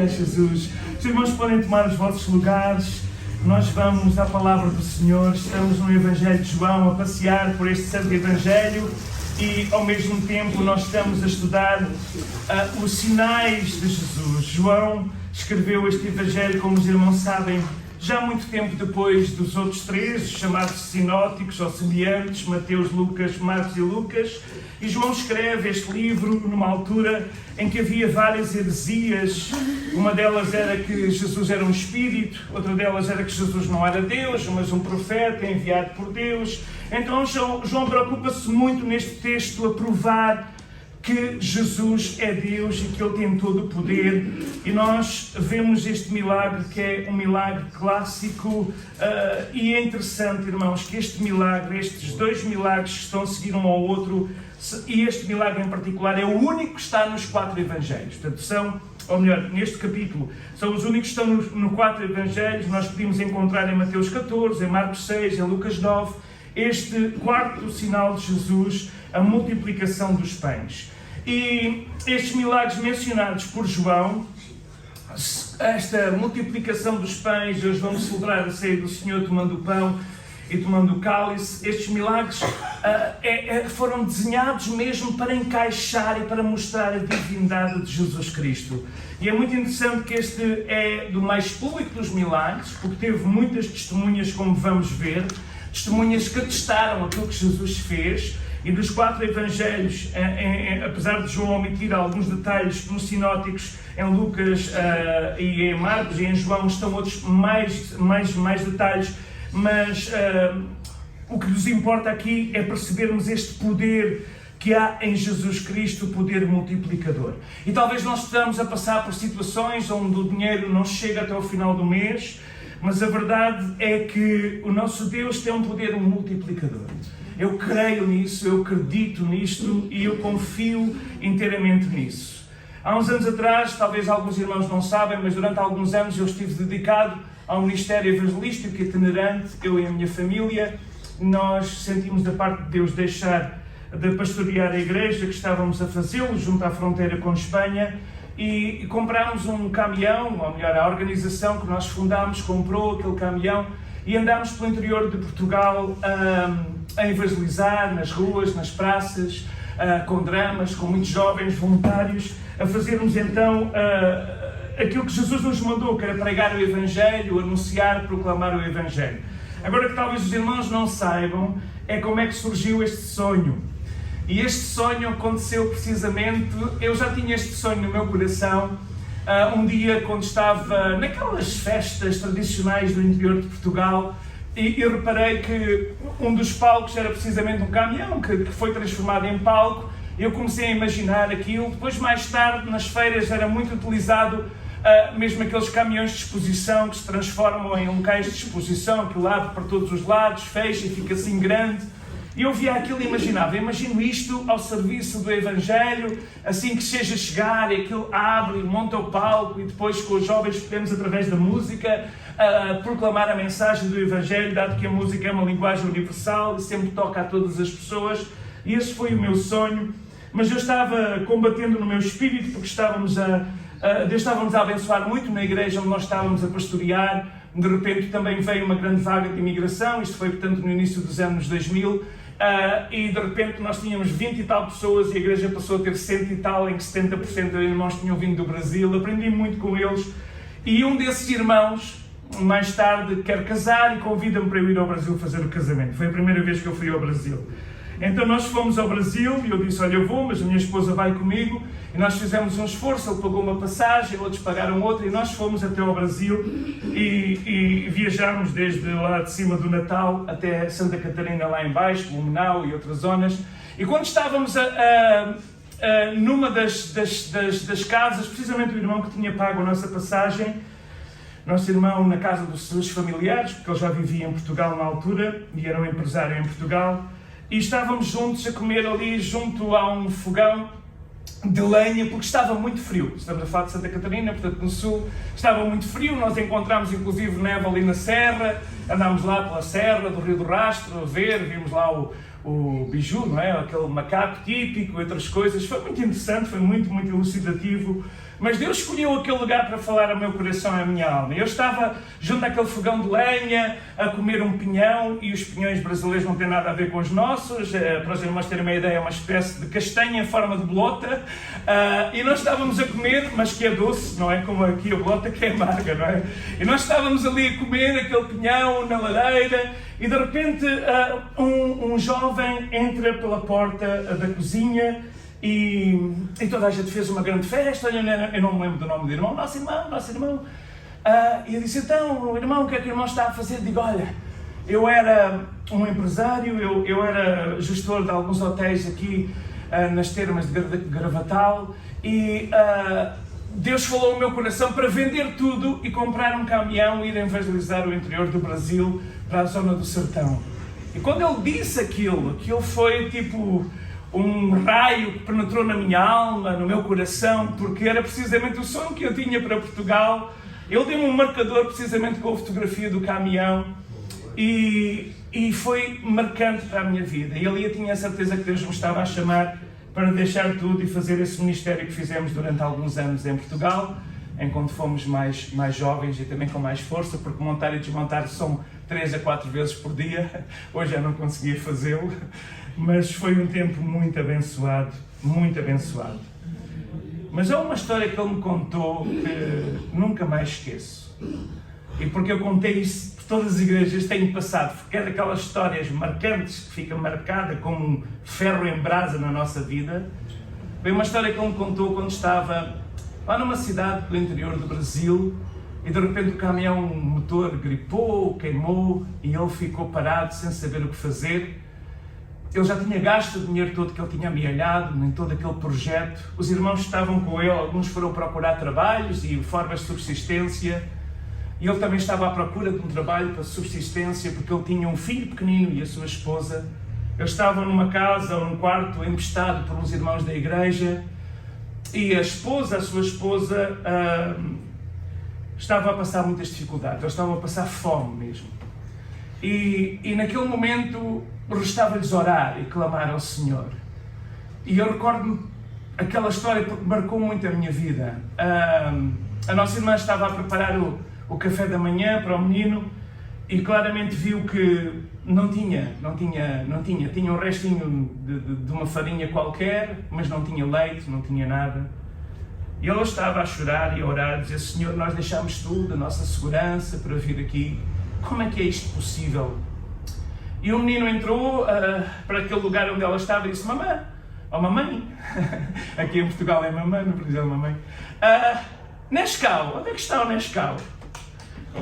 Glória a Jesus. Os irmãos podem tomar os vossos lugares. Nós vamos à palavra do Senhor. Estamos no Evangelho de João a passear por este santo Evangelho e ao mesmo tempo nós estamos a estudar os sinais de Jesus. João escreveu este Evangelho, como os irmãos sabem, já muito tempo depois dos outros três, chamados sinóticos ou semelhantes, Mateus, Lucas, Marcos e Lucas. E João escreve este livro numa altura em que havia várias heresias. Uma delas era que Jesus era um espírito, outra delas era que Jesus não era Deus, mas um profeta enviado por Deus. Então João preocupa-se muito neste texto a provar que Jesus é Deus e que Ele tem todo o poder. E nós vemos este milagre, que é um milagre clássico, e é interessante, irmãos, que este milagre, estes dois milagres que estão a seguir um ao outro, e este milagre em particular é o único que está nos 4 Evangelhos. Portanto, neste capítulo, são os únicos que estão nos 4 Evangelhos. Nós podemos encontrar em Mateus 14, em Marcos 6, em Lucas 9, este quarto sinal de Jesus, a multiplicação dos pães. E estes milagres mencionados por João, esta multiplicação dos pães, hoje vamos celebrar a ceia do Senhor tomando o pão e tomando o cálice. Estes milagres foram desenhados mesmo para encaixar e para mostrar a divindade de Jesus Cristo. E é muito interessante que este é do mais público dos milagres, porque teve muitas testemunhas, como vamos ver, testemunhas que atestaram aquilo que Jesus fez. E dos 4 Evangelhos, apesar de João omitir alguns detalhes nos sinóticos, em Lucas e em Marcos e em João estão outros mais detalhes, mas o que nos importa aqui é percebermos este poder que há em Jesus Cristo, o poder multiplicador. E talvez nós estejamos a passar por situações onde o dinheiro não chega até o final do mês, mas a verdade é que o nosso Deus tem um poder multiplicador. Eu creio nisso, eu acredito nisto e eu confio inteiramente nisso. Há uns anos atrás, talvez alguns irmãos não sabem, mas durante alguns anos eu estive dedicado ao ministério evangelístico itinerante, eu e a minha família. Nós sentimos da parte de Deus deixar de pastorear a igreja que estávamos a fazê-lo junto à fronteira com Espanha e comprámos um caminhão, ou melhor, a organização que nós fundámos comprou aquele caminhão e andámos pelo interior de Portugal a evangelizar nas ruas, nas praças, com dramas, com muitos jovens voluntários, a fazermos então aquilo que Jesus nos mandou, que era pregar o Evangelho, anunciar, proclamar o Evangelho. Agora que talvez os irmãos não saibam, é como é que surgiu este sonho. E este sonho aconteceu precisamente, eu já tinha este sonho no meu coração, um dia quando estava naquelas festas tradicionais do interior de Portugal, e eu reparei que um dos palcos era precisamente um caminhão que foi transformado em palco. Eu comecei a imaginar aquilo. Depois, mais tarde, nas feiras era muito utilizado mesmo aqueles caminhões de exposição que se transformam em locais de exposição, que abre para todos os lados, fecha e fica assim grande. E eu via aquilo e imaginava, imagino isto ao serviço do Evangelho, assim que seja chegar e aquilo abre e monta o palco e depois com os jovens podemos, através da música, proclamar a mensagem do Evangelho, dado que a música é uma linguagem universal e sempre toca a todas as pessoas. E esse foi o meu sonho, mas eu estava combatendo no meu espírito porque Deus estava-nos a abençoar muito na igreja onde nós estávamos a pastorear. De repente também veio uma grande vaga de imigração, isto foi portanto no início dos anos 2000, e de repente nós tínhamos 20 e tal pessoas e a igreja passou a ter 100 e tal, em que 70% dos irmãos tinham vindo do Brasil. Aprendi muito com eles e um desses irmãos mais tarde quer casar e convida-me para eu ir ao Brasil fazer o casamento. Foi a primeira vez que eu fui ao Brasil. Então nós fomos ao Brasil e eu disse, olha, eu vou, mas a minha esposa vai comigo. E nós fizemos um esforço, ele pagou uma passagem, outros pagaram outra, e nós fomos até ao Brasil e viajámos desde lá de cima do Natal até Santa Catarina lá em baixo, Blumenau e outras zonas. E quando estávamos numa das casas, precisamente o irmão que tinha pago a nossa passagem, nosso irmão na casa dos seus familiares, porque ele já vivia em Portugal na altura e era um empresário em Portugal, e estávamos juntos a comer ali junto a um fogão de lenha, porque estava muito frio. Estamos a falar de Santa Catarina, portanto no sul, estava muito frio. Nós encontramos inclusive neve ali na serra, andámos lá pela serra do Rio do Rastro a ver, vimos lá o biju, não é? Aquele macaco típico e outras coisas. Foi muito interessante, foi muito elucidativo Mas Deus escolheu aquele lugar para falar ao meu coração e à minha alma. Eu estava junto àquele fogão de lenha, a comer um pinhão, e os pinhões brasileiros não têm nada a ver com os nossos. Para os irmãos terem uma ideia, é uma espécie de castanha em forma de bolota. E nós estávamos a comer, mas que é doce, não é como aqui a bolota que é amarga, não é? E nós estávamos ali a comer aquele pinhão na lareira, e de repente um jovem entra pela porta da cozinha, e toda a gente fez uma grande festa. Eu não me lembro do nome do irmão, nosso irmão. E eu disse, então, irmão, o que é que o irmão está a fazer? Digo, olha, eu era um empresário, eu era gestor de alguns hotéis aqui nas termas de Gravatal, e Deus falou no meu coração para vender tudo e comprar um caminhão e ir evangelizar o interior do Brasil para a zona do sertão. E quando ele disse aquilo foi tipo um raio que penetrou na minha alma, no meu coração, porque era precisamente o sonho que eu tinha para Portugal. Ele deu-me um marcador precisamente com a fotografia do caminhão, e foi marcante para a minha vida. E ali eu tinha a certeza que Deus me estava a chamar para deixar tudo e fazer esse ministério que fizemos durante alguns anos em Portugal, enquanto fomos mais jovens e também com mais força, porque montar e desmontar são 3 a 4 vezes por dia. Hoje já não conseguia fazê-lo, mas foi um tempo muito abençoado, muito abençoado. Mas há uma história que ele me contou que nunca mais esqueço. E porque eu contei isso por todas as igrejas, tenho passado, porque é daquelas histórias marcantes que fica marcada como um ferro em brasa na nossa vida. Foi uma história que ele me contou quando estava lá numa cidade do interior do Brasil, e de repente o caminhão, o motor gripou, queimou, e ele ficou parado sem saber o que fazer. Ele já tinha gasto o dinheiro todo que ele tinha amealhado em todo aquele projeto. Os irmãos estavam com ele, alguns foram procurar trabalhos e formas de subsistência. E ele também estava à procura de um trabalho para subsistência, porque ele tinha um filho pequenino e a sua esposa. Eles estavam numa casa ou num quarto emprestado por uns irmãos da igreja, e a sua esposa, estava a passar muitas dificuldades. Eles estavam a passar fome mesmo. E naquele momento restava-lhes orar e clamar ao Senhor. E eu recordo-me aquela história porque marcou muito a minha vida. A nossa irmã estava a preparar o café da manhã para o menino, e claramente viu que não tinha. Tinha um restinho de uma farinha qualquer, mas não tinha leite, não tinha nada. E ela estava a chorar e a orar, a dizer, Senhor, nós deixámos tudo, a nossa segurança para vir aqui. Como é que é isto possível? E o menino entrou para aquele lugar onde ela estava e disse, mamãe, aqui em Portugal é mamãe, no Brasil é mamãe, Nescau, onde é que está o Nescau?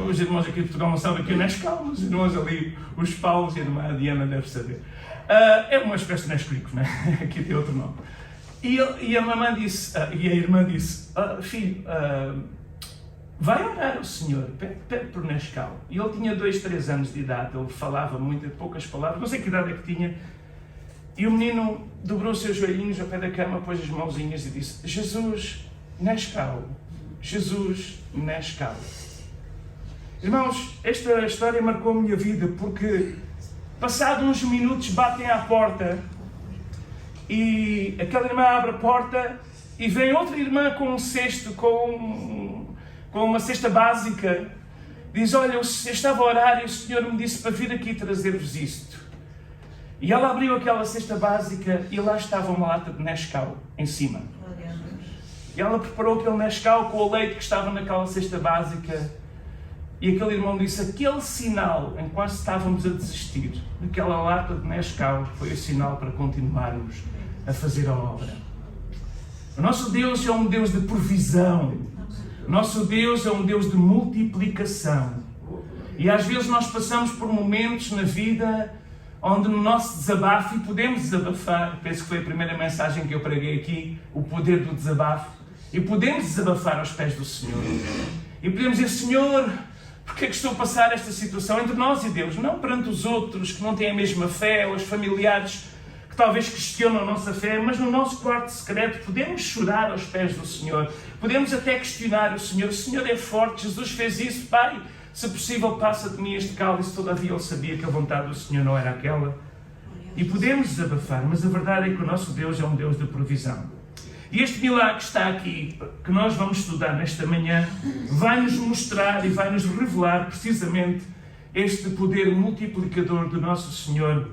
Os irmãos aqui de Portugal não sabem que é o Nescau, os irmãos ali, os Paulos e a irmã Diana deve saber. É uma espécie de Nesquik, não é? Aqui tem outro nome. E a mamãe disse, e a irmã disse, filho, vai orar ao Senhor, pede por Nescau. E ele tinha 2, 3 anos de idade, ele falava muito, poucas palavras, não sei que idade é que tinha. E o menino dobrou os seus joelhinhos ao pé da cama, pôs as mãozinhas e disse, Jesus, Nescau, Jesus, Nescau. Irmãos, esta história marcou a minha vida, porque passados uns minutos batem à porta, e aquela irmã abre a porta e vem outra irmã com um cesto, com uma cesta básica. Diz, olha, eu estava a orar e o Senhor me disse para vir aqui trazer-vos isto. E ela abriu aquela cesta básica e lá estava uma lata de Nescau em cima. E ela preparou aquele Nescau com o leite que estava naquela cesta básica. E aquele irmão disse, aquele sinal em que quase estávamos a desistir, daquela lata de Nescau, foi o sinal para continuarmos a fazer a obra. O nosso Deus é um Deus de provisão. O nosso Deus é um Deus de multiplicação. E às vezes nós passamos por momentos na vida onde no nosso desabafo, e podemos desabafar, penso que foi a primeira mensagem que eu preguei aqui, o poder do desabafo, e podemos desabafar aos pés do Senhor. E podemos dizer, Senhor, porque é que estou a passar esta situação entre nós e Deus? Não perante os outros que não têm a mesma fé, ou os familiares que talvez questionam a nossa fé, mas no nosso quarto secreto podemos chorar aos pés do Senhor. Podemos até questionar o Senhor é forte, Jesus fez isso, Pai, se possível passa de mim este cálice. Todavia ele sabia que a vontade do Senhor não era aquela. E podemos desabafar, mas a verdade é que o nosso Deus é um Deus de provisão. E este milagre que está aqui, que nós vamos estudar nesta manhã, vai-nos mostrar e vai-nos revelar precisamente este poder multiplicador do nosso Senhor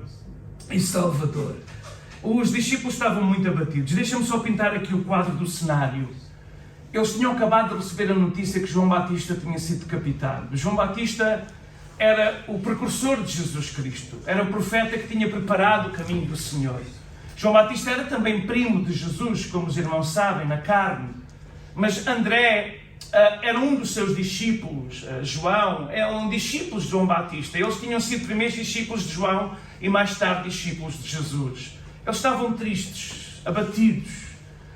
e Salvador. Os discípulos estavam muito abatidos. Deixa-me só pintar aqui o quadro do cenário. Eles tinham acabado de receber a notícia que João Batista tinha sido decapitado. João Batista era o precursor de Jesus Cristo. Era o profeta que tinha preparado o caminho do Senhor. João Batista era também primo de Jesus, como os irmãos sabem, na carne. Mas André era um dos seus discípulos. João era um discípulo de João Batista. Eles tinham sido primeiros discípulos de João e mais tarde discípulos de Jesus. Eles estavam tristes, abatidos,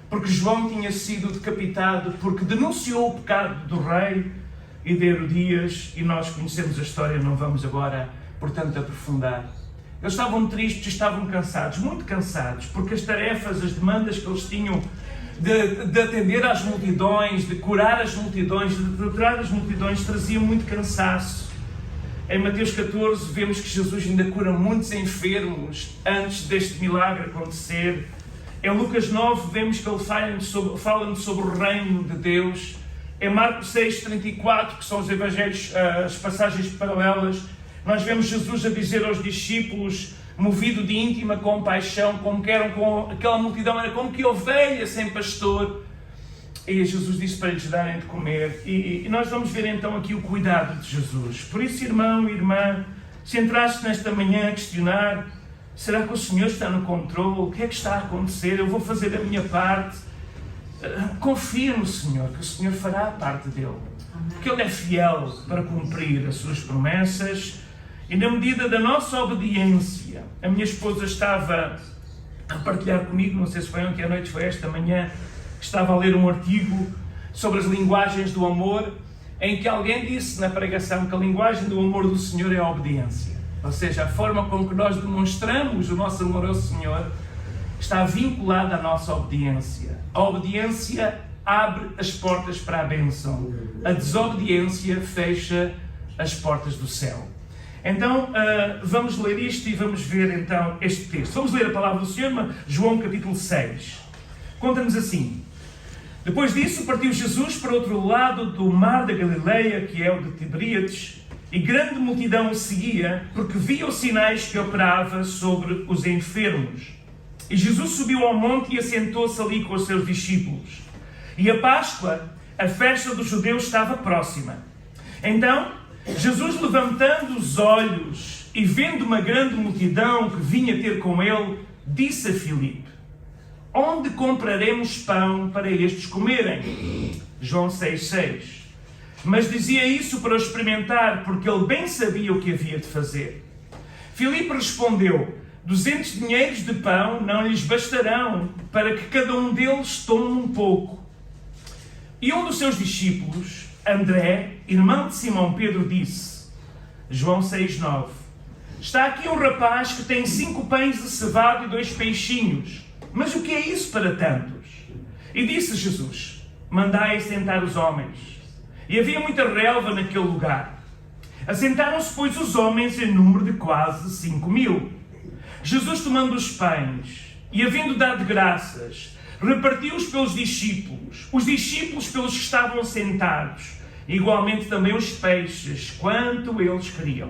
porque João tinha sido decapitado, porque denunciou o pecado do rei e de Herodias, e nós conhecemos a história, não vamos agora, portanto, aprofundar. Eles estavam tristes, estavam cansados, muito cansados, porque as tarefas, as demandas que eles tinham de atender às multidões, de curar as multidões, de tratar as multidões, traziam muito cansaço. Em Mateus 14 vemos que Jesus ainda cura muitos enfermos antes deste milagre acontecer. Em Lucas 9 vemos que ele fala-nos sobre o reino de Deus. Em Marcos 6:34, que são os evangelhos, as passagens paralelas, nós vemos Jesus a dizer aos discípulos, movido de íntima compaixão, como que eram com aquela multidão, era como que ovelha sem pastor. E Jesus disse para lhes darem de comer. E nós vamos ver então aqui o cuidado de Jesus. Por isso, irmão e irmã, se entraste nesta manhã a questionar, será que o Senhor está no controle? O que é que está a acontecer? Eu vou fazer a minha parte. Confia no Senhor, que o Senhor fará a parte dele. Porque Ele é fiel para cumprir as suas promessas. E na medida da nossa obediência, a minha esposa estava a partilhar comigo, não sei se foi ontem à noite, foi esta manhã, estava a ler um artigo sobre as linguagens do amor, em que alguém disse na pregação que a linguagem do amor do Senhor é a obediência. Ou seja, a forma como que nós demonstramos o nosso amor ao Senhor está vinculada à nossa obediência. A obediência abre as portas para a bênção. A desobediência fecha as portas do céu. Então, vamos ler isto e vamos ver então este texto. Vamos ler a palavra do Senhor, João capítulo 6. Conta-nos assim. Depois disso, partiu Jesus para outro lado do mar da Galileia, que é o de Tiberíades, e grande multidão o seguia, porque via os sinais que operava sobre os enfermos. E Jesus subiu ao monte e assentou-se ali com os seus discípulos. E a Páscoa, a festa dos judeus, estava próxima. Então, Jesus, levantando os olhos e vendo uma grande multidão que vinha ter com ele, disse a Filipe: onde compraremos pão para estes comerem? João 6,6. Mas dizia isso para o experimentar, porque ele bem sabia o que havia de fazer. Filipe respondeu: 200 dinheiros de pão não lhes bastarão, para que cada um deles tome um pouco. E um dos seus discípulos, André, irmão de Simão Pedro, disse, João 6,9, está aqui um rapaz que tem 5 pães de cevada e 2 peixinhos. Mas o que é isso para tantos? E disse Jesus: mandai assentar os homens. E havia muita relva naquele lugar. Assentaram-se, pois, os homens em número de quase 5.000. Jesus, tomando os pães e havendo dado graças, repartiu-os pelos discípulos, os discípulos pelos que estavam sentados, igualmente também os peixes, quanto eles queriam.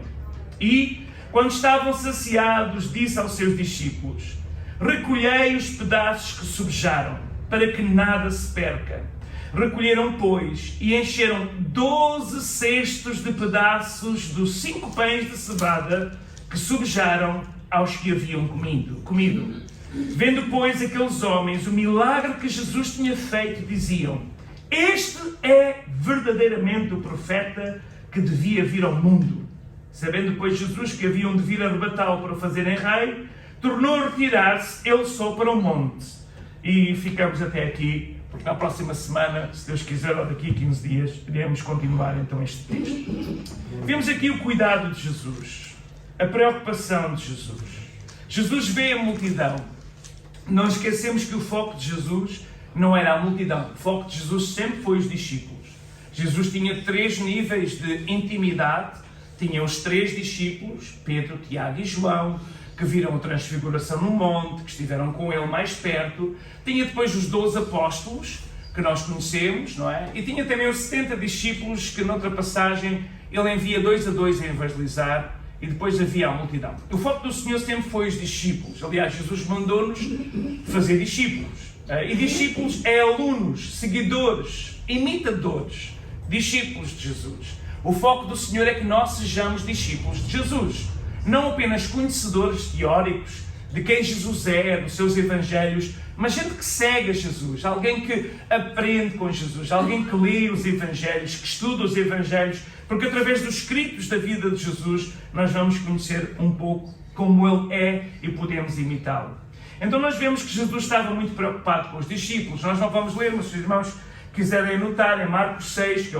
E, quando estavam saciados, disse aos seus discípulos: recolhei os pedaços que sobejaram, para que nada se perca. Recolheram, pois, e encheram 12 cestos de pedaços dos 5 pães de cevada que sobejaram aos que haviam comido. Vendo, pois, aqueles homens o milagre que Jesus tinha feito, diziam: este é verdadeiramente o profeta que devia vir ao mundo. Sabendo, pois, Jesus que haviam de vir arrebatá-lo para o fazerem rei, tornou a retirar-se ele só para o monte. E ficamos até aqui, porque na próxima semana, se Deus quiser, ou daqui a 15 dias, iremos continuar então este texto. Vemos aqui o cuidado de Jesus, a preocupação de Jesus. Jesus vê a multidão. Não esquecemos que o foco de Jesus não era a multidão. O foco de Jesus sempre foi os discípulos. Jesus tinha 3 níveis de intimidade. Tinha os 3 discípulos, Pedro, Tiago e João. que viram a transfiguração no monte, que estiveram com ele mais perto. Tinha depois os 12 apóstolos, que nós conhecemos, não é? E tinha também os 70 discípulos, que noutra passagem ele envia 2 a 2 a evangelizar, e depois havia a multidão. O foco do Senhor sempre foi os discípulos. Aliás, Jesus mandou-nos fazer discípulos. E discípulos é alunos, seguidores, imitadores, discípulos de Jesus. O foco do Senhor é que nós sejamos discípulos de Jesus. Não apenas conhecedores teóricos de quem Jesus é, dos seus evangelhos, mas gente que segue a Jesus, alguém que aprende com Jesus, alguém que lê os evangelhos, que estuda os evangelhos, porque através dos escritos da vida de Jesus nós vamos conhecer um pouco como Ele é e podemos imitá-lo. Então nós vemos que Jesus estava muito preocupado com os discípulos. Nós não vamos ler, mas se os irmãos quiserem anotar, em Marcos 6, que é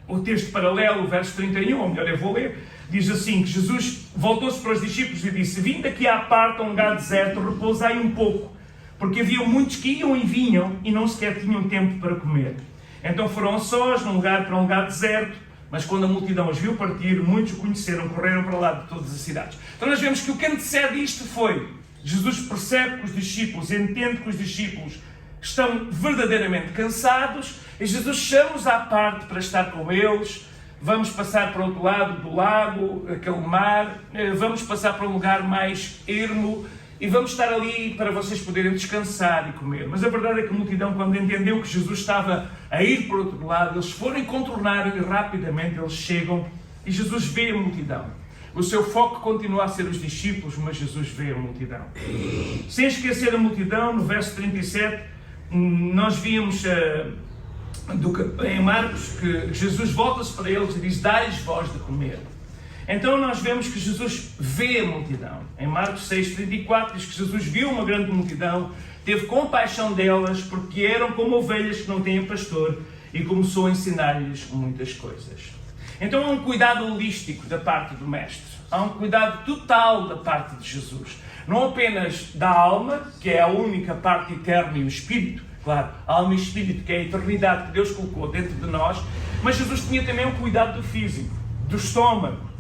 o texto paralelo, o verso 31, ou melhor, eu vou ler, diz assim, que Jesus voltou-se para os discípulos e disse: "Vindo aqui à parte a um lugar deserto, repousai um pouco, porque havia muitos que iam e vinham e não sequer tinham tempo para comer. Então foram sós para um lugar deserto, mas quando a multidão os viu partir, muitos o conheceram, correram para lá de todas as cidades." Então nós vemos que o que antecede isto foi, Jesus percebe que os discípulos, entende que os discípulos estão verdadeiramente cansados, e Jesus chama-os à parte para estar com eles. Vamos passar para o outro lado do lago, aquele mar, vamos passar para um lugar mais ermo, e vamos estar ali para vocês poderem descansar e comer. Mas a verdade é que a multidão, quando entendeu que Jesus estava a ir para o outro lado, eles foram contornar e rapidamente eles chegam e Jesus vê a multidão. O seu foco continua a ser os discípulos, mas Jesus vê a multidão. Sem esquecer a multidão, no verso 37, nós víamos em Marcos que Jesus volta-se para eles e diz: "Dai-lhes vós de comer." Então nós vemos que Jesus vê a multidão. Em Marcos 6,34 diz que Jesus viu uma grande multidão, teve compaixão delas, porque eram como ovelhas que não têm pastor, e começou a ensinar-lhes muitas coisas. Então há um cuidado holístico da parte do Mestre. Há um cuidado total da parte de Jesus. Não apenas da alma, que é a única parte eterna, e o Espírito, claro, alma e Espírito, que é a eternidade que Deus colocou dentro de nós, mas Jesus tinha também um cuidado do físico, do estômago,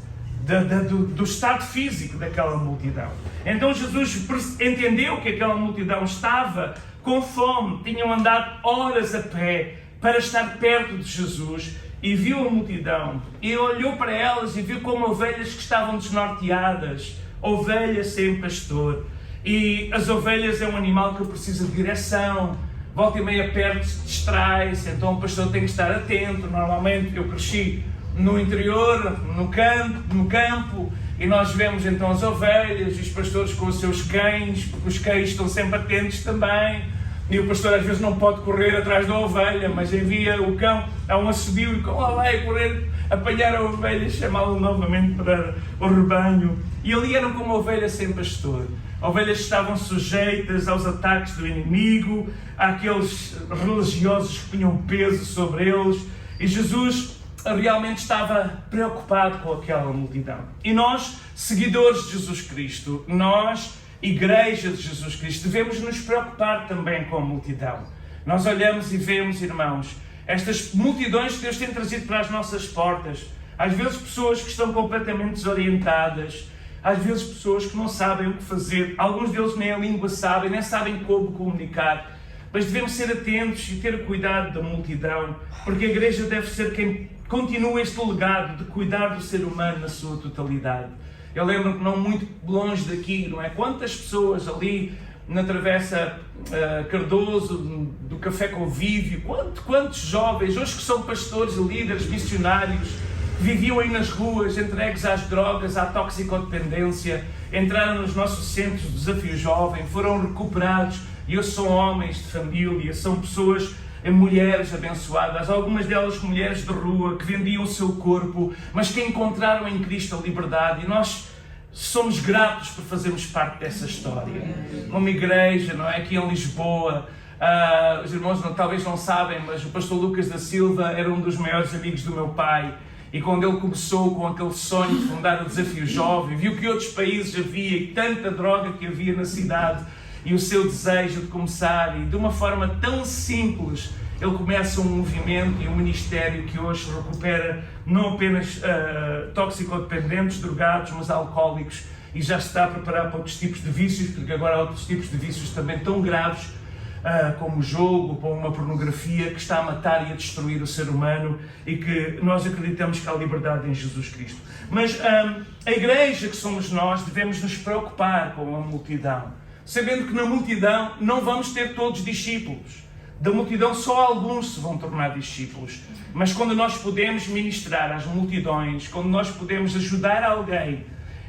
do estado físico daquela multidão. Então Jesus entendeu que aquela multidão estava com fome, tinham andado horas a pé para estar perto de Jesus, e viu a multidão, e olhou para elas e viu como ovelhas que estavam desnorteadas, ovelhas sem pastor. E as ovelhas é um animal que precisa de direção, volta e meia perto se distrai-se, então o pastor tem que estar atento. Normalmente eu cresci no interior, no campo, e nós vemos então as ovelhas e os pastores com os seus cães, porque os cães estão sempre atentos também, e o pastor às vezes não pode correr atrás da ovelha, mas envia o cão a um assobio e o cão lá vai correr, apanhar a ovelha e chamá-lo novamente para o rebanho. E ali eram como ovelhas sem pastor. Ovelhas que estavam sujeitas aos ataques do inimigo, àqueles religiosos que tinham peso sobre eles, e Jesus realmente estava preocupado com aquela multidão. E nós, seguidores de Jesus Cristo, nós, Igreja de Jesus Cristo, devemos nos preocupar também com a multidão. Nós olhamos e vemos, irmãos, estas multidões que Deus tem trazido para as nossas portas. Às vezes pessoas que estão completamente desorientadas, às vezes pessoas que não sabem o que fazer, alguns deles nem a língua sabem, nem sabem como comunicar. Mas devemos ser atentos e ter cuidado da multidão, porque a Igreja deve ser quem continua este legado de cuidar do ser humano na sua totalidade. Eu lembro que não muito longe daqui, não é? Quantas pessoas ali na Travessa Cardoso, do Café Convívio, quantos jovens, hoje que são pastores, líderes, missionários, viviam aí nas ruas, entregues às drogas, à toxicodependência, entraram nos nossos centros de desafio jovem, foram recuperados, e hoje são homens de família, são pessoas, mulheres abençoadas, algumas delas mulheres de rua, que vendiam o seu corpo, mas que encontraram em Cristo a liberdade, e nós somos gratos por fazermos parte dessa história. Uma igreja, não é? Aqui em Lisboa, os irmãos talvez não sabem, mas o pastor Lucas da Silva era um dos maiores amigos do meu pai, e quando ele começou com aquele sonho de fundar o Desafio Jovem, viu que outros países havia e tanta droga que havia na cidade, e o seu desejo de começar, e de uma forma tão simples, ele começa um movimento e um ministério que hoje recupera não apenas toxicodependentes, drogados, mas alcoólicos, e já se está a preparar para outros tipos de vícios, porque agora há outros tipos de vícios também tão graves, como o jogo, como uma pornografia, que está a matar e a destruir o ser humano, e que nós acreditamos que há liberdade em Jesus Cristo. Mas a igreja que somos nós devemos nos preocupar com a multidão, sabendo que na multidão não vamos ter todos discípulos. Da multidão só alguns se vão tornar discípulos. Mas quando nós podemos ministrar às multidões, quando nós podemos ajudar alguém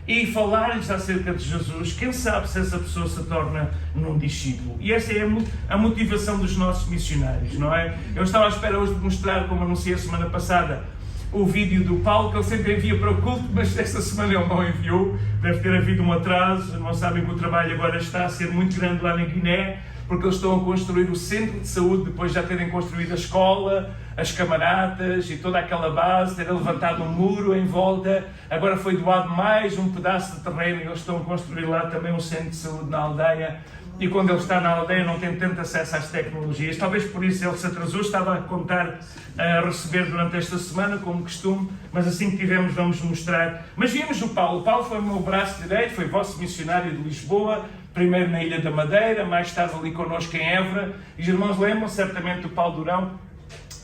e falar-lhes acerca de Jesus, quem sabe se essa pessoa se torna num discípulo. E essa é a motivação dos nossos missionários, não é? Eu estava à espera hoje de mostrar, como anunciei a semana passada, o vídeo do Paulo, que ele sempre envia para o culto, mas esta semana ele não enviou. Deve ter havido um atraso. Não sabem que o trabalho agora está a ser muito grande lá na Guiné, porque eles estão a construir o centro de saúde, depois de já terem construído a escola, as camaradas e toda aquela base, terem levantado um muro em volta. Agora foi doado mais um pedaço de terreno e eles estão a construir lá também um centro de saúde na aldeia. E quando ele está na aldeia não tem tanto acesso às tecnologias. Talvez por isso ele se atrasou. Estava a contar a receber durante esta semana, como costume, mas assim que tivermos vamos mostrar. Mas vimos o Paulo. O Paulo foi o meu braço direito, foi vosso missionário de Lisboa, primeiro na Ilha da Madeira, mais tarde ali connosco em Évora. E os irmãos lembram certamente do Paulo Durão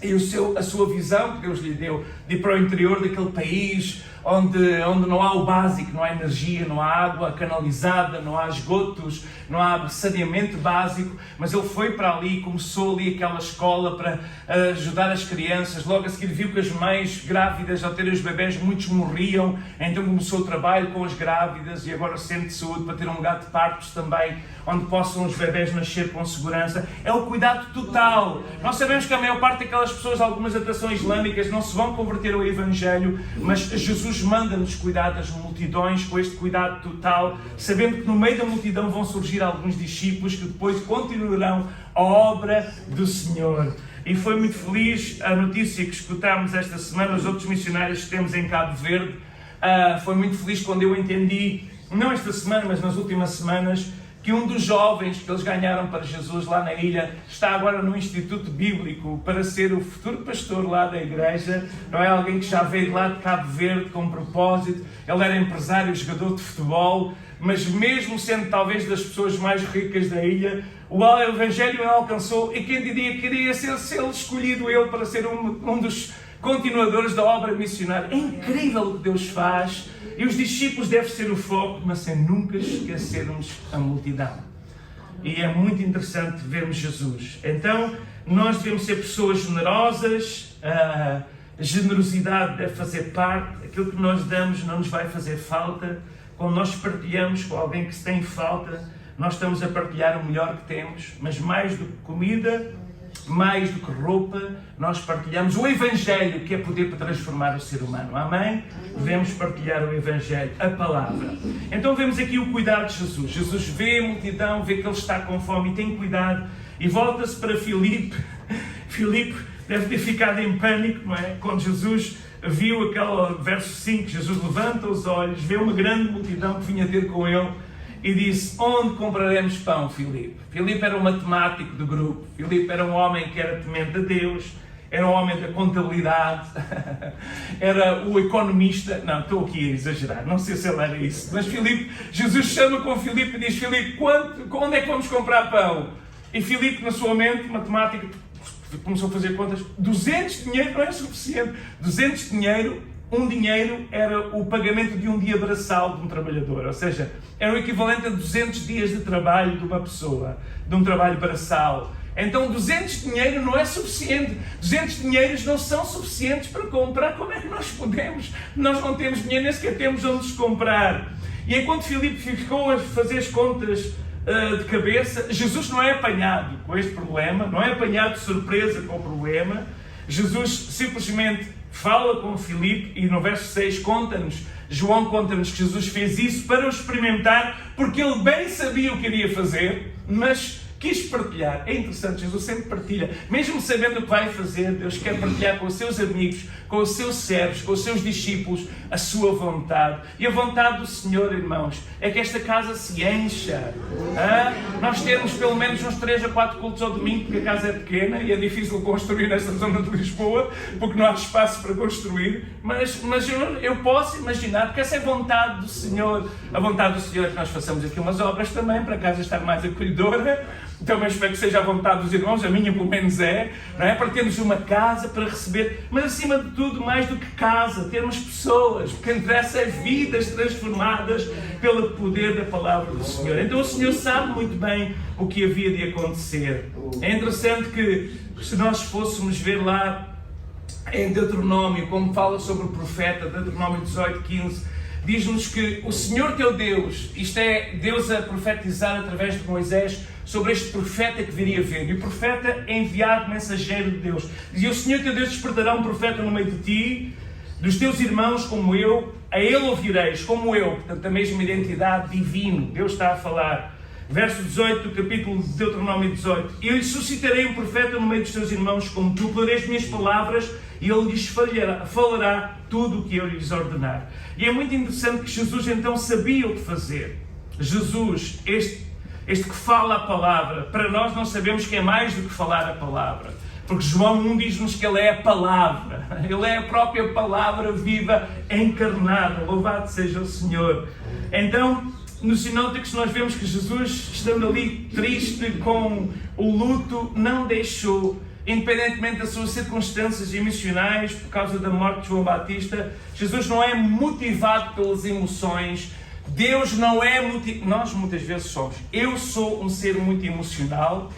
e a sua visão que Deus lhe deu de ir para o interior daquele país onde não há o básico, não há energia, não há água canalizada, não há esgotos, não há saneamento básico, mas ele foi para ali e começou ali aquela escola para ajudar as crianças. Logo a seguir viu que as mães grávidas, ao terem os bebés, muitos morriam, então começou o trabalho com as grávidas e agora o centro de saúde para ter um lugar de partos também, onde possam os bebés nascer com segurança. É o cuidado total. Nós sabemos que a maior parte daquelas pessoas, algumas atrações islâmicas, não se vão converter ao Evangelho, mas Jesus manda-nos cuidar das multidões com este cuidado total, sabendo que no meio da multidão vão surgir alguns discípulos que depois continuarão a obra do Senhor. E foi muito feliz a notícia que escutámos esta semana, os outros missionários que temos em Cabo Verde. Foi muito feliz quando eu entendi, não esta semana, mas nas últimas semanas, que um dos jovens que eles ganharam para Jesus lá na ilha está agora no Instituto Bíblico para ser o futuro pastor lá da igreja. Não é alguém que já veio lá de Cabo Verde com um propósito. Ele era empresário, jogador de futebol, mas mesmo sendo talvez das pessoas mais ricas da ilha, o Evangelho ele alcançou, e quem diria que queria ser escolhido ele para ser um dos continuadores da obra missionária. É incrível o que Deus faz. E os discípulos devem ser o foco, mas sem nunca esquecermos a multidão. E é muito interessante vermos Jesus. Então, nós devemos ser pessoas generosas, a generosidade deve fazer parte, aquilo que nós damos não nos vai fazer falta. Quando nós partilhamos com alguém que se tem falta, nós estamos a partilhar o melhor que temos, mas mais do que comida, mais do que roupa, nós partilhamos o Evangelho, que é poder para transformar o ser humano. Amém? Devemos partilhar o Evangelho, a palavra. Então vemos aqui o cuidado de Jesus. Jesus vê a multidão, vê que ele está com fome e tem cuidado, e volta-se para Filipe. Filipe deve ter ficado em pânico, não é? Quando Jesus viu aquele verso 5, Jesus levanta os olhos, vê uma grande multidão que vinha ter com ele, e disse: onde compraremos pão, Filipe? Filipe era o matemático do grupo. Filipe era um homem que era temente a Deus, era um homem da contabilidade, era o economista. Não, estou aqui a exagerar, não sei se ele era isso. Mas Filipe, Jesus chama com Filipe e diz: Filipe, onde é que vamos comprar pão? E Filipe, na sua mente matemática, começou a fazer contas. 200 dinheiro não é suficiente. 200 dinheiro. Um dinheiro era o pagamento de um dia braçal de um trabalhador, ou seja, era o equivalente a 200 dias de trabalho de uma pessoa, de um trabalho braçal. Então 200 dinheiro não é suficiente, 200 dinheiros não são suficientes para comprar. Como é que nós podemos? Nós não temos dinheiro, nem sequer temos onde os comprar. E enquanto Filipe ficou a fazer as contas de cabeça, Jesus não é apanhado com este problema, não é apanhado de surpresa com o problema. Jesus simplesmente fala com Filipe e no verso 6 João conta-nos que Jesus fez isso para o experimentar, porque ele bem sabia o que iria fazer, mas quis partilhar. É interessante, Jesus sempre partilha. Mesmo sabendo o que vai fazer, Deus quer partilhar com os seus amigos, com os seus servos, com os seus discípulos, a sua vontade. E a vontade do Senhor, irmãos, é que esta casa se encha. Nós temos pelo menos uns 3 a 4 cultos ao domingo, porque a casa é pequena e é difícil construir nesta zona de Lisboa, porque não há espaço para construir. Mas eu posso imaginar, porque essa é a vontade do Senhor. A vontade do Senhor é que nós façamos aqui umas obras também, para a casa estar mais acolhedora. Também espero que seja a vontade dos irmãos, a minha pelo menos é, não é? Para termos uma casa para receber, mas acima de tudo, mais do que casa, termos pessoas, porque interessa é vidas transformadas pelo poder da palavra do Senhor. Então o Senhor sabe muito bem o que havia de acontecer. É interessante que, se nós fôssemos ver lá em Deuteronômio, como fala sobre o profeta, Deuteronômio 18:15, diz-nos que o Senhor teu Deus, isto é Deus a profetizar através de Moisés sobre este profeta que viria a vir. E o profeta é enviado mensageiro de Deus. Dizia: o Senhor teu Deus despertará um profeta no meio de ti, dos teus irmãos como eu, a ele ouvireis, como eu. Portanto, a mesma identidade, divino. Deus está a falar. Verso 18 do capítulo de Deuteronômio 18. Eu lhe suscitarei um profeta no meio dos teus irmãos como tu, porei as minhas palavras e ele lhes falará tudo o que eu lhes ordenar. E é muito interessante que Jesus então sabia o que fazer. Jesus, este que fala a palavra, para nós não sabemos que é mais do que falar a palavra. Porque João 1 diz-nos que ele é a palavra. Ele é a própria palavra viva, encarnada. Louvado seja o Senhor. Então, no sinóticos nós vemos que Jesus, estando ali triste com o luto, não deixou, independentemente das suas circunstâncias emocionais, por causa da morte de João Batista, Jesus não é motivado pelas emoções. Deus não é motivado. Nós muitas vezes somos. Eu sou um ser muito emocional.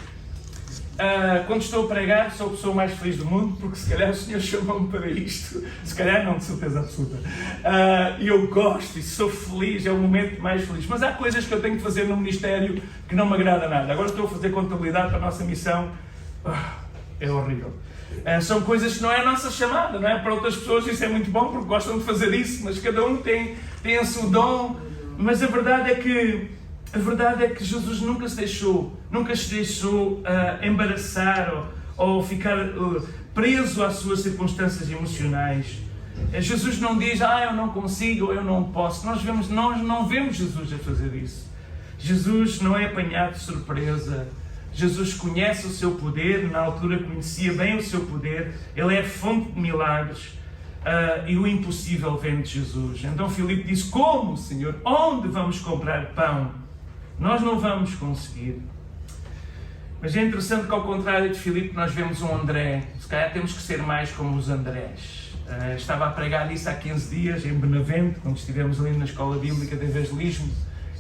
Quando estou a pregar, sou a pessoa mais feliz do mundo, porque se calhar o Senhor chamou-me para isto. Se calhar não, de certeza absoluta. E eu gosto e sou feliz, é o momento mais feliz. Mas há coisas que eu tenho que fazer no ministério que não me agrada nada. Agora estou a fazer contabilidade para a nossa missão. É horrível. São coisas que não é a nossa chamada, não é? Para outras pessoas isso é muito bom, porque gostam de fazer isso, mas cada um tem o seu dom. Mas a verdade é que Jesus nunca se deixou embaraçar ou ficar preso às suas circunstâncias emocionais. Jesus não diz: eu não consigo, ou eu não posso. Nós não vemos Jesus a fazer isso. Jesus não é apanhado de surpresa. Jesus conhece o seu poder, na altura conhecia bem o seu poder. Ele é fonte de milagres. E o impossível vem de Jesus. Então Filipe disse: como, Senhor? Onde vamos comprar pão? Nós não vamos conseguir. Mas é interessante que, ao contrário de Filipe, nós vemos um André. Se calhar temos que ser mais como os Andrés. Estava a pregar isso há 15 dias em Benavente, quando estivemos ali na Escola Bíblica de Evangelismo,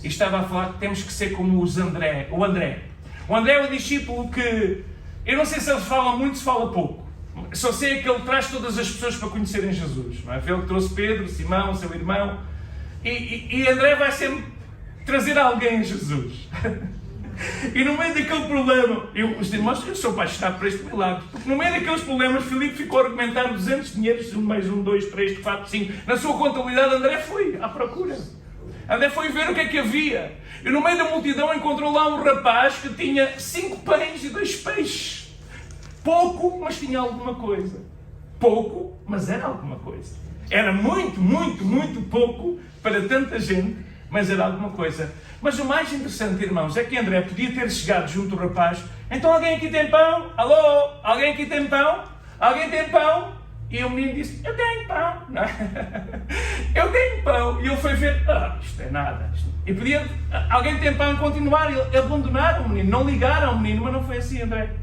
e estava a falar que temos que ser como os André. O André é o discípulo que, eu não sei se ele fala muito, se fala pouco. Só sei que ele traz todas as pessoas para conhecerem Jesus. Não é? Foi ele que trouxe Pedro, Simão, seu irmão. E André vai sempre trazer alguém a Jesus. E no meio daquele problema, os irmãos, eu sou apaixonado por este milagre, porque no meio daqueles problemas, Filipe ficou a argumentar 200 dinheiros, mais 1, 2, 3, 4, 5. Na sua contabilidade, André foi à procura. André foi ver o que é que havia. E no meio da multidão encontrou lá um rapaz que tinha 5 pães e 2 peixes. Pouco, mas tinha alguma coisa. Pouco, mas era alguma coisa. Era muito, muito, muito pouco para tanta gente, mas era alguma coisa. Mas o mais interessante, irmãos, é que André podia ter chegado junto ao rapaz. Então, alguém aqui tem pão? Alô? Alguém aqui tem pão? Alguém tem pão? E o menino disse: eu tenho pão. Não? Eu tenho pão. E ele foi ver: isto é nada. E podia, alguém tem pão, continuar. Ele abandonar o menino, não ligar ao menino, mas não foi assim, André.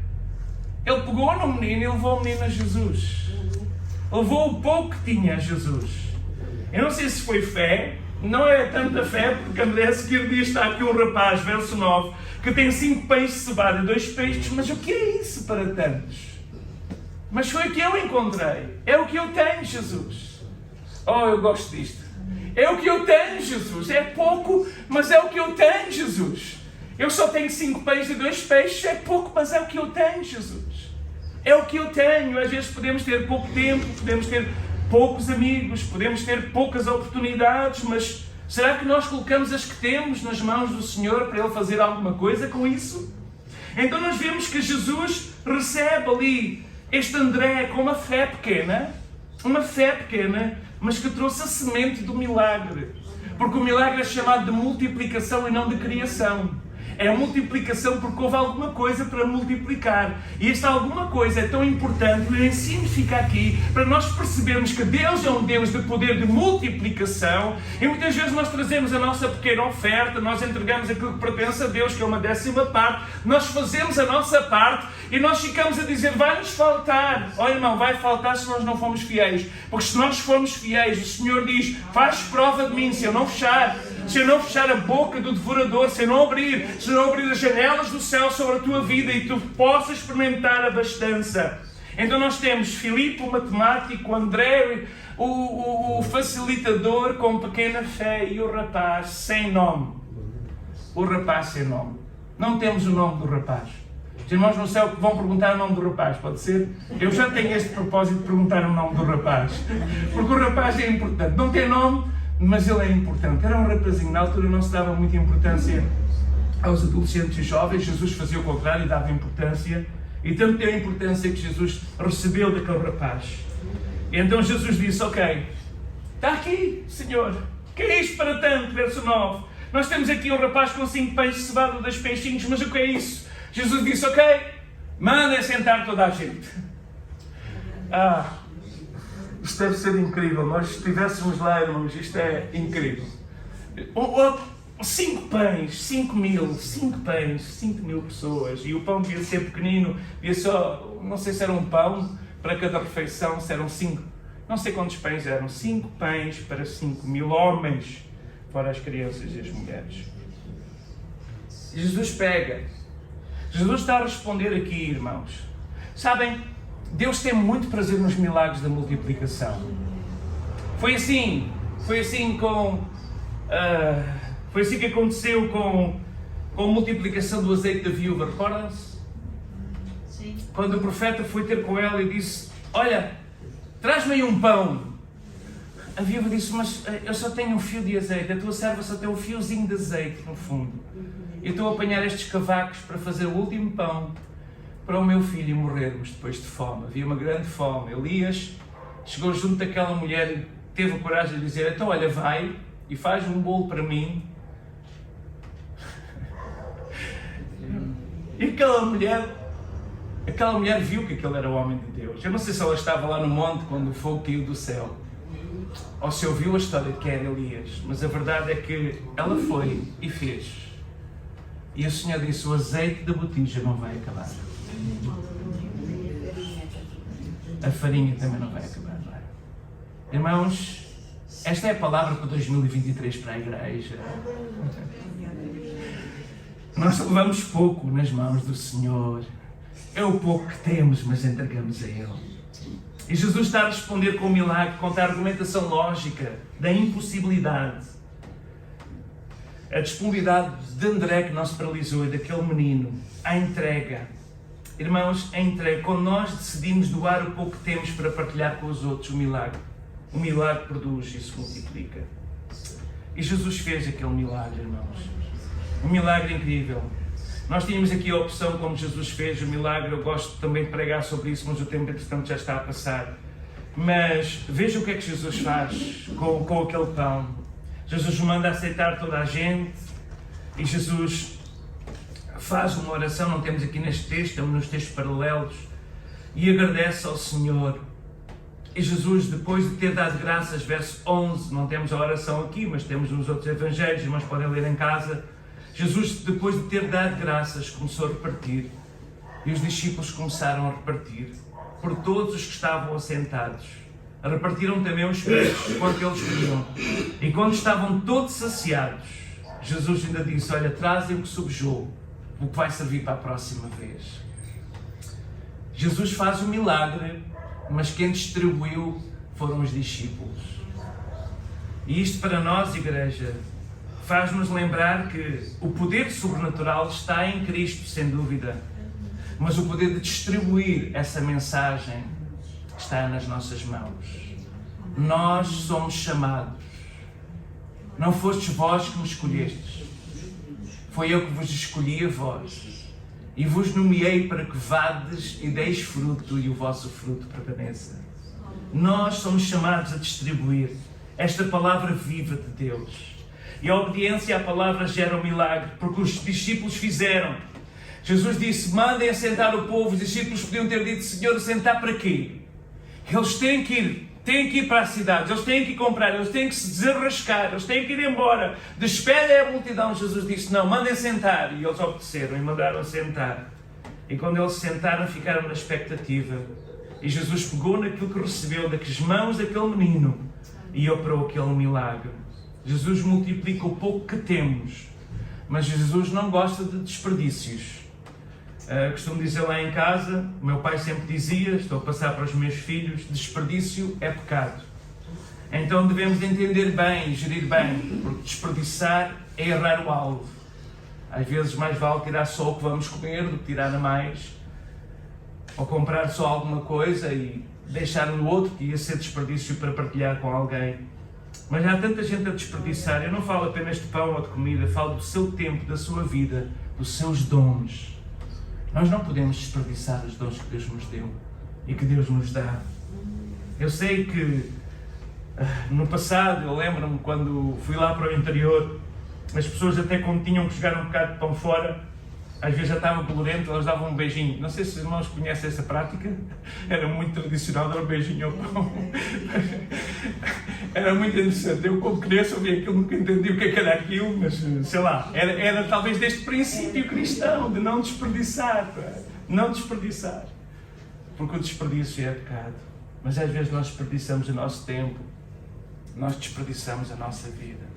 Ele pegou no menino e levou o menino a Jesus. Levou o pouco que tinha a Jesus. Eu não sei se foi fé. Não é tanta fé, porque André a seguir diz: está aqui um rapaz, verso 9, que tem 5 pães de cevada e 2 peixes, mas o que é isso para tantos? Mas foi o que eu encontrei. É o que eu tenho, Jesus. Eu gosto disto. É o que eu tenho, Jesus. É pouco, mas é o que eu tenho, Jesus. Eu só tenho 5 pães e 2 peixes. É pouco, mas é o que eu tenho, Jesus. É o que eu tenho. Às vezes podemos ter pouco tempo, podemos ter poucos amigos, podemos ter poucas oportunidades, mas será que nós colocamos as que temos nas mãos do Senhor para Ele fazer alguma coisa com isso? Então nós vemos que Jesus recebe ali este André com uma fé pequena, mas que trouxe a semente do milagre. Porque o milagre é chamado de multiplicação e não de criação. É multiplicação porque houve alguma coisa para multiplicar. E esta alguma coisa é tão importante, o ensino fica aqui, para nós percebermos que Deus é um Deus de poder de multiplicação. E muitas vezes nós trazemos a nossa pequena oferta, nós entregamos aquilo que pertence a Deus, que é uma 10ª parte, nós fazemos a nossa parte e nós ficamos a dizer, vai-nos faltar. Olha, irmão, vai faltar se nós não formos fiéis. Porque se nós formos fiéis, o Senhor diz, faz prova de mim, se eu não fechar a boca do devorador, se eu não abrir as janelas do céu sobre a tua vida e tu possas experimentar a abastança. Então nós temos Filipe, o matemático, André, o facilitador com pequena fé e o rapaz sem nome. O rapaz sem nome. Não temos o nome do rapaz. Os irmãos no céu vão perguntar o nome do rapaz, pode ser? Eu já tenho este propósito de perguntar o nome do rapaz. Porque o rapaz é importante. Não tem nome, mas ele é importante. Era um rapazinho, na altura não se dava muita importância aos adolescentes e jovens. Jesus fazia o contrário e dava importância. E tanto deu importância que Jesus recebeu daquele rapaz. E então Jesus disse, ok, está aqui, Senhor, que é isto para tanto? Verso 9. Nós temos aqui um rapaz com 5 pães de cevada, 2 peixinhos, mas o que é isso? Jesus disse, ok, mandem sentar toda a gente. Isto deve ser incrível. Nós estivéssemos lá, irmãos, isto é incrível. 5 pães, 5 mil pessoas. E o pão devia ser pequenino, devia só, não sei se era um pão para cada refeição, se eram 5, não sei quantos pães eram. 5 pães para 5.000 homens, fora as crianças e as mulheres. E Jesus está a responder aqui, irmãos. Sabem, Deus tem muito prazer nos milagres da multiplicação. Foi assim que aconteceu com a multiplicação do azeite da viúva, recordam-se? Sim. Quando o profeta foi ter com ela e disse, olha, traz-me aí um pão. A viúva disse, mas eu só tenho um fio de azeite, a tua serva só tem um fiozinho de azeite no fundo. Eu estou a apanhar estes cavacos para fazer o último pão para o meu filho e morrermos depois de fome. Havia uma grande fome. Elias chegou junto daquela mulher e teve a coragem de dizer, então olha, vai e faz um bolo para mim. E aquela mulher viu que aquele era o homem de Deus. Eu não sei se ela estava lá no monte quando o fogo caiu do céu, ou se ouviu a história de que era Elias, mas a verdade é que ela foi e fez. E o Senhor disse, o azeite da botija não vai acabar. A farinha também não vai acabar, não é? Irmãos, esta é a palavra para 2023 para a igreja. Nós levamos pouco nas mãos do Senhor. É o pouco que temos, mas entregamos a Ele. E Jesus está a responder com um milagre, contra a argumentação lógica da impossibilidade. A disponibilidade de André que não se paralisou e daquele menino. A entrega. Irmãos, a entrega. Quando nós decidimos doar o pouco que temos para partilhar com os outros, o milagre produz e se multiplica. E Jesus fez aquele milagre, irmãos. Um milagre incrível. Nós tínhamos aqui a opção como Jesus fez o milagre. Eu gosto também de pregar sobre isso, mas o tempo, entretanto, já está a passar. Mas veja o que é que Jesus faz com aquele pão. Jesus manda aceitar toda a gente e Jesus faz uma oração, não temos aqui neste texto, estamos nos textos paralelos, e agradece ao Senhor. E Jesus, depois de ter dado graças, verso 11, não temos a oração aqui, mas temos nos outros evangelhos, mas podem ler em casa. Jesus, depois de ter dado graças, começou a repartir, e os discípulos começaram a repartir por todos os que estavam assentados. Repartiram também os peixes quanto eles queriam. E quando estavam todos saciados, Jesus ainda disse, olha, trazem o que sobrejou, o que vai servir para a próxima vez. Jesus faz o milagre, mas quem distribuiu foram os discípulos. E isto para nós, igreja, faz-nos lembrar que o poder sobrenatural está em Cristo, sem dúvida. Mas o poder de distribuir essa mensagem está nas nossas mãos. Nós somos chamados. Não fostes vós que me escolhestes. Foi eu que vos escolhi a vós. e vos nomeei para que vades e deis fruto e o vosso fruto permaneça. Nós somos chamados a distribuir esta palavra viva de Deus. E a obediência à palavra gera um milagre, porque os discípulos fizeram. Jesus disse, mandem assentar o povo. Os discípulos podiam ter dito, Senhor, assentar para quê? Eles têm que ir para as cidades, eles têm que ir comprar, eles têm que se desarrascar, eles têm que ir embora. Despedem a multidão. Jesus disse, não, mandem sentar. E eles obedeceram e mandaram sentar. E quando eles sentaram, ficaram na expectativa. E Jesus pegou naquilo que recebeu das mãos daquele menino e operou aquele milagre. Jesus multiplica o pouco que temos, mas Jesus não gosta de desperdícios. Costumo dizer lá em casa, o meu pai sempre dizia, estou a passar para os meus filhos, desperdício é pecado. Então devemos entender bem, gerir bem, porque desperdiçar é errar o alvo. Às vezes mais vale tirar só o que vamos comer do que tirar a mais, ou comprar só alguma coisa e deixar no outro que ia ser desperdício para partilhar com alguém. Mas há tanta gente a desperdiçar. Eu não falo apenas de pão ou de comida, falo do seu tempo, da sua vida, dos seus dons. Nós não podemos desperdiçar os dons que Deus nos deu e que Deus nos dá. Eu sei que no passado, eu lembro-me quando fui lá para o interior, as pessoas até quando tinham que jogar um bocado de pão fora, às vezes já estava bolorento, elas davam um beijinho. Não sei se os irmãos conhecem essa prática. Era muito tradicional dar um beijinho ao pão. Era muito interessante. Eu, como criança, ouvi aquilo, nunca entendi o que era aquilo, mas sei lá, era talvez deste princípio cristão de não desperdiçar. Não desperdiçar. Porque o desperdício é pecado. Mas às vezes nós desperdiçamos o nosso tempo, nós desperdiçamos a nossa vida.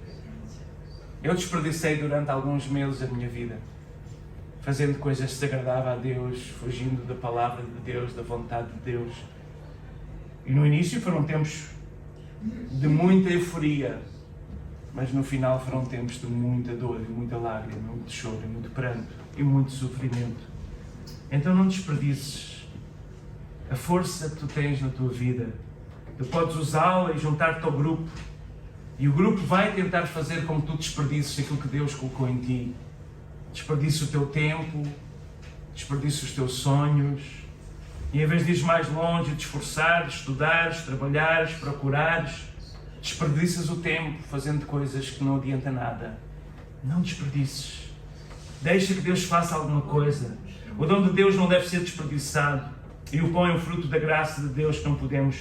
Eu desperdicei durante alguns meses a minha vida, fazendo coisas que se agradavam a Deus, fugindo da palavra de Deus, da vontade de Deus. E no início foram tempos de muita euforia, mas no final foram tempos de muita dor, de muita lágrima, muito choro, muito pranto e muito sofrimento. Então não desperdices a força que tu tens na tua vida. Tu podes usá-la e juntar-te ao grupo, e o grupo vai tentar fazer com que tu desperdices aquilo que Deus colocou em ti. Desperdiça o teu tempo, desperdiça os teus sonhos, e em vez de ir mais longe, de esforçares, estudares, trabalhares, procurares, desperdiças o tempo fazendo coisas que não adianta nada. Não desperdices. Deixa que Deus faça alguma coisa. O dom de Deus não deve ser desperdiçado, e o pão é o fruto da graça de Deus que não podemos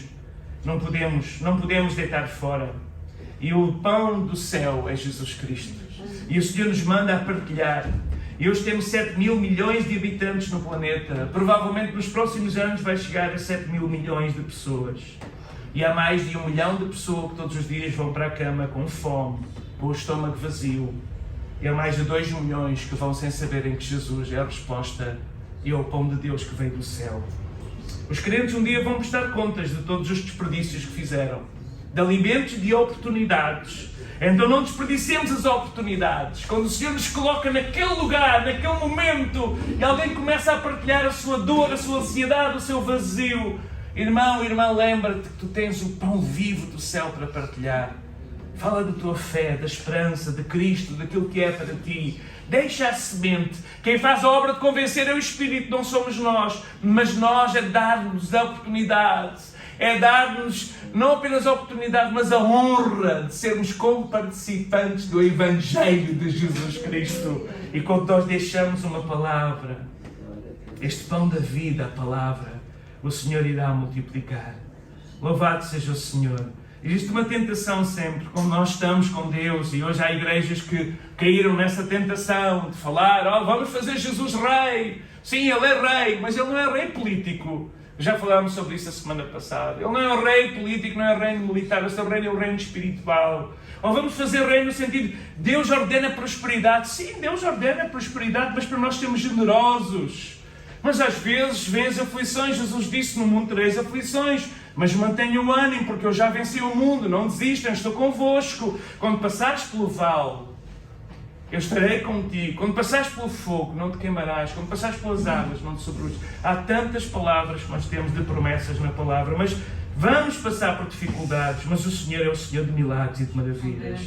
deitar fora. E o pão do céu é Jesus Cristo. E o Senhor nos manda a partilhar. E hoje temos 7 mil milhões de habitantes no planeta. Provavelmente nos próximos anos vai chegar a 7 mil milhões de pessoas. E há mais de 1 milhão de pessoas que todos os dias vão para a cama com fome, com o estômago vazio. E há mais de 2 milhões que vão sem saberem que Jesus é a resposta e é o pão de Deus que vem do céu. Os crentes um dia vão prestar contas de todos os desperdícios que fizeram, de alimentos e de oportunidades. Então não desperdicemos as oportunidades. Quando o Senhor nos coloca naquele lugar, naquele momento, e alguém começa a partilhar a sua dor, a sua ansiedade, o seu vazio, irmão, irmã, lembra-te que tu tens o pão vivo do céu para partilhar. Fala da tua fé, da esperança, de Cristo, daquilo que é para ti. Deixa a semente. Quem faz a obra de convencer é o Espírito, não somos nós. Mas nós é dar-nos a oportunidade. É dar-nos não apenas a oportunidade, mas a honra de sermos comparticipantes do Evangelho de Jesus Cristo. E quando nós deixamos uma palavra, este pão da vida, a palavra, o Senhor irá multiplicar. Louvado seja o Senhor. Existe uma tentação sempre, quando nós estamos com Deus, e hoje há igrejas que caíram nessa tentação de falar, vamos fazer Jesus rei. Sim, Ele é rei, mas Ele não é rei político. Já falámos sobre isso a semana passada. Ele não é um rei político, não é um reino militar, o seu reino é um reino espiritual. Ou vamos fazer reino no sentido de Deus ordena prosperidade. Sim, Deus ordena prosperidade, mas para nós sermos generosos. Mas às vezes vêm as aflições. Jesus disse, no mundo tereis aflições, mas mantenham o ânimo, porque eu já venci o mundo. Não desistam, estou convosco. Quando passares pelo vale, eu estarei contigo. Quando passares pelo fogo, não te queimarás. Quando passares pelas águas, não te sobrepujas. Há tantas palavras que nós temos de promessas na palavra, mas vamos passar por dificuldades, mas o Senhor é o Senhor de milagres e de maravilhas.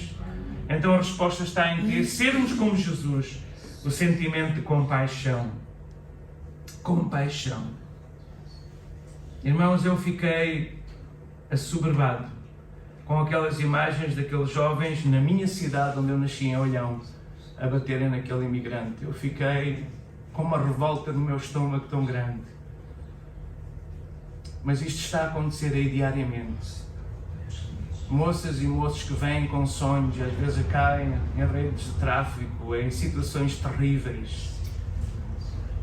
Então a resposta está em ter, sermos como Jesus, o sentimento de compaixão. compaixão. Irmãos, eu fiquei assoberbado com aquelas imagens daqueles jovens na minha cidade onde eu nasci, em Olhão, a baterem naquele imigrante. Eu fiquei com uma revolta no meu estômago tão grande. Mas isto está a acontecer aí diariamente. Moças e moços que vêm com sonhos, às vezes caem em redes de tráfico, em situações terríveis.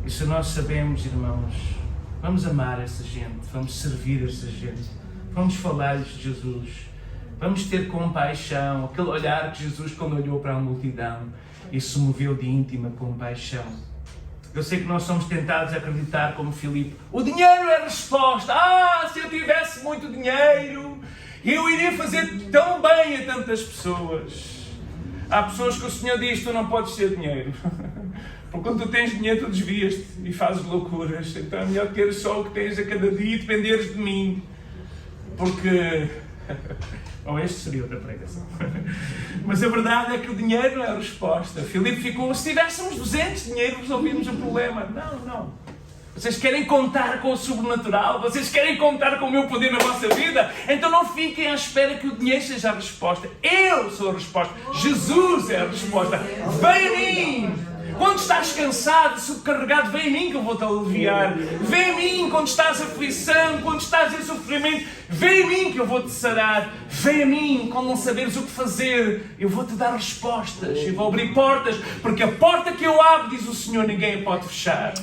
E se nós sabemos, irmãos, vamos amar essa gente, vamos servir essa gente, vamos falar-lhes de Jesus, vamos ter compaixão, aquele olhar que Jesus, quando olhou para a multidão, e se moveu de íntima compaixão. Eu sei que nós somos tentados a acreditar como Filipe, o dinheiro é a resposta. Se eu tivesse muito dinheiro, eu iria fazer tão bem a tantas pessoas. Há pessoas que o Senhor diz, tu não podes ter dinheiro. Porque quando tu tens dinheiro, tu desvias-te e fazes loucuras. Então é melhor teres só o que tens a cada dia e dependeres de mim. Porque... Ou este seria outra pregação. Mas a verdade é que o dinheiro não é a resposta. Filipe ficou, se tivéssemos 200 dinheiro, resolvíamos o problema. Não. Vocês querem contar com o sobrenatural? Vocês querem contar com o meu poder na vossa vida? Então não fiquem à espera que o dinheiro seja a resposta. Eu sou a resposta. Jesus é a resposta. Vem a mim! Quando estás cansado, subcarregado, vem a mim que eu vou-te aliviar. Vem a mim quando estás em aflição, quando estás em sofrimento. Vem a mim que eu vou-te sarar. Vem a mim quando não saberes o que fazer. Eu vou-te dar respostas. Eu vou abrir portas. Porque a porta que eu abro, diz o Senhor, ninguém a pode fechar.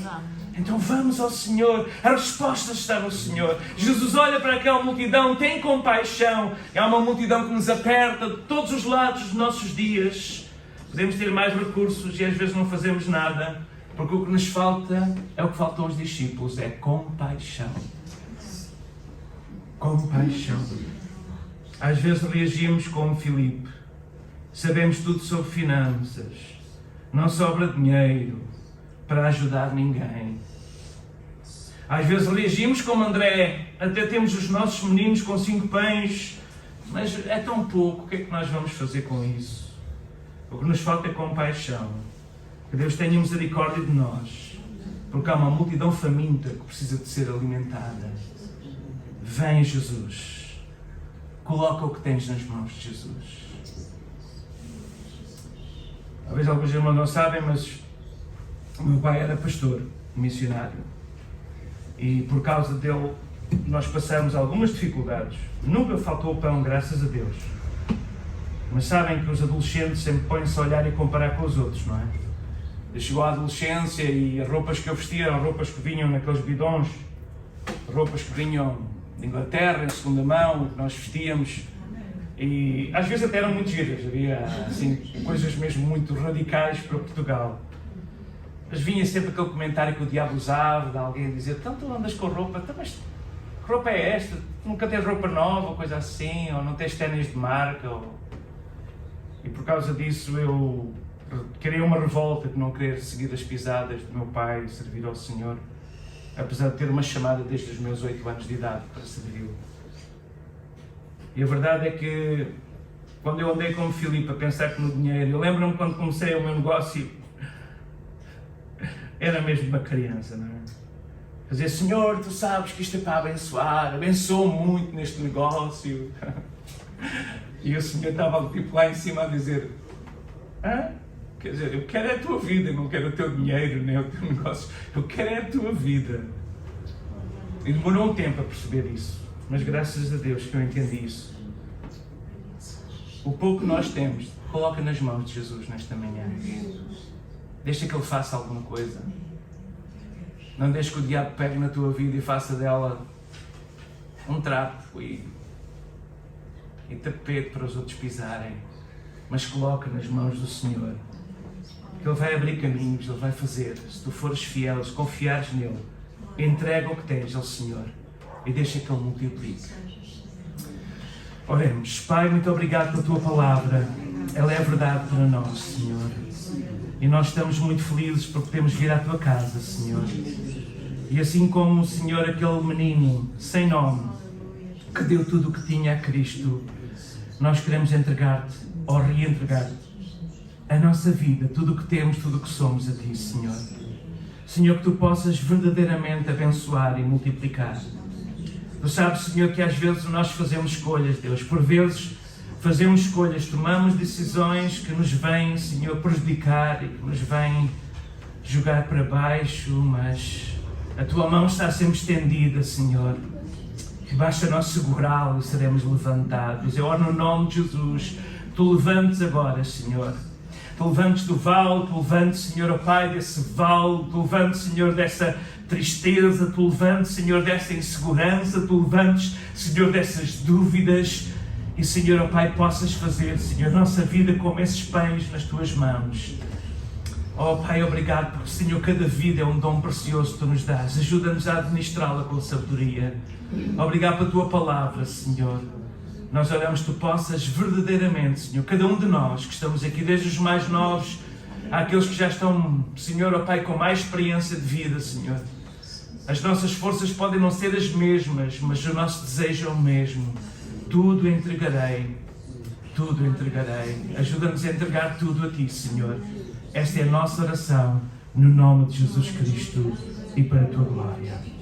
Então vamos ao Senhor. A resposta está no Senhor. Jesus olha para aquela multidão, tem compaixão. É uma multidão que nos aperta de todos os lados dos nossos dias. Podemos ter mais recursos e às vezes não fazemos nada, porque o que nos falta é o que faltou aos discípulos, é compaixão. Compaixão. Às vezes reagimos como Filipe. Sabemos tudo sobre finanças. Não sobra dinheiro para ajudar ninguém. Às vezes reagimos como André. Até temos os nossos meninos com 5 pães, mas é tão pouco, o que é que nós vamos fazer com isso? O que nos falta é compaixão. Que Deus tenha misericórdia de nós. Porque há uma multidão faminta que precisa de ser alimentada. Vem, Jesus. Coloca o que tens nas mãos de Jesus. Talvez alguns irmãos não sabem, mas o meu pai era pastor, missionário. E por causa dele, nós passamos algumas dificuldades. Nunca faltou pão, graças a Deus. Mas sabem que os adolescentes sempre põem-se a olhar e comparar com os outros, não é? Eu chegou à adolescência e as roupas que eu vestia eram roupas que vinham naqueles bidões, roupas que vinham de Inglaterra, em segunda mão, que nós vestíamos. E às vezes até eram muito giras, havia assim, coisas mesmo muito radicais para Portugal. Mas vinha sempre aquele comentário que o diabo usava, de alguém dizer, então tu andas com roupa, mas que roupa é esta? Nunca tens roupa nova, ou coisa assim, ou não tens ténis de marca, ou... E por causa disso eu criei uma revolta de não querer seguir as pisadas do meu pai e servir ao Senhor, apesar de ter uma chamada desde os meus 8 anos de idade para servi-lo. E a verdade é que quando eu andei como Filipe a pensar que no dinheiro, eu lembro-me quando comecei o meu negócio, era mesmo uma criança, não é? Quer dizer, Senhor, tu sabes que isto é para abençoar, abençoa muito neste negócio. E o Senhor estava tipo lá em cima a dizer, quer dizer, eu quero é a tua vida, não quero o teu dinheiro, nem o teu negócio, eu quero é a tua vida. E demorou um tempo a perceber isso, mas graças a Deus que eu entendi isso. O pouco que nós temos, coloca nas mãos de Jesus nesta manhã. Deixa que Ele faça alguma coisa. Não deixe que o diabo pegue na tua vida e faça dela um trapo e tapete para os outros pisarem, mas coloca nas mãos do Senhor, que Ele vai abrir caminhos, Ele vai fazer. Se tu fores fiel, se confiares nele, entrega o que tens ao Senhor e deixa que Ele multiplique. Oremos. Pai, muito obrigado pela Tua palavra, ela é a verdade para nós, Senhor, e nós estamos muito felizes porque podemos vir à Tua casa, Senhor, e assim como, Senhor, aquele menino sem nome que deu tudo o que tinha a Cristo, nós queremos entregar-te, ou reentregar-te, a nossa vida, tudo o que temos, tudo o que somos a Ti, Senhor. Senhor, que Tu possas verdadeiramente abençoar e multiplicar. Tu sabes, Senhor, que às vezes nós fazemos escolhas, Deus. Por vezes fazemos escolhas, tomamos decisões que nos vêm, Senhor, prejudicar e que nos vêm jogar para baixo, mas a Tua mão está sempre estendida, Senhor. E basta nós segurá-lo e seremos levantados. Eu oro no nome de Jesus. Tu levantes agora, Senhor. Tu levantes do vale, Tu levantes, Senhor, ó Pai, desse vale. Tu levantes, Senhor, dessa tristeza. Tu levantes, Senhor, dessa insegurança. Tu levantes, Senhor, dessas dúvidas. E, Senhor, ó Pai, possas fazer, Senhor, nossa vida como esses pães nas Tuas mãos. Ó Pai, obrigado, porque, Senhor, cada vida é um dom precioso que Tu nos dás. Ajuda-nos a administrá-la com sabedoria. Obrigado pela Tua palavra, Senhor. Nós oramos que Tu possas verdadeiramente, Senhor, cada um de nós que estamos aqui, desde os mais novos, àqueles que já estão, Senhor, ó Pai, com mais experiência de vida, Senhor. As nossas forças podem não ser as mesmas, mas o nosso desejo é o mesmo. Tudo entregarei. Tudo entregarei. Ajuda-nos a entregar tudo a Ti, Senhor. Esta é a nossa oração, no nome de Jesus Cristo e para a Tua glória.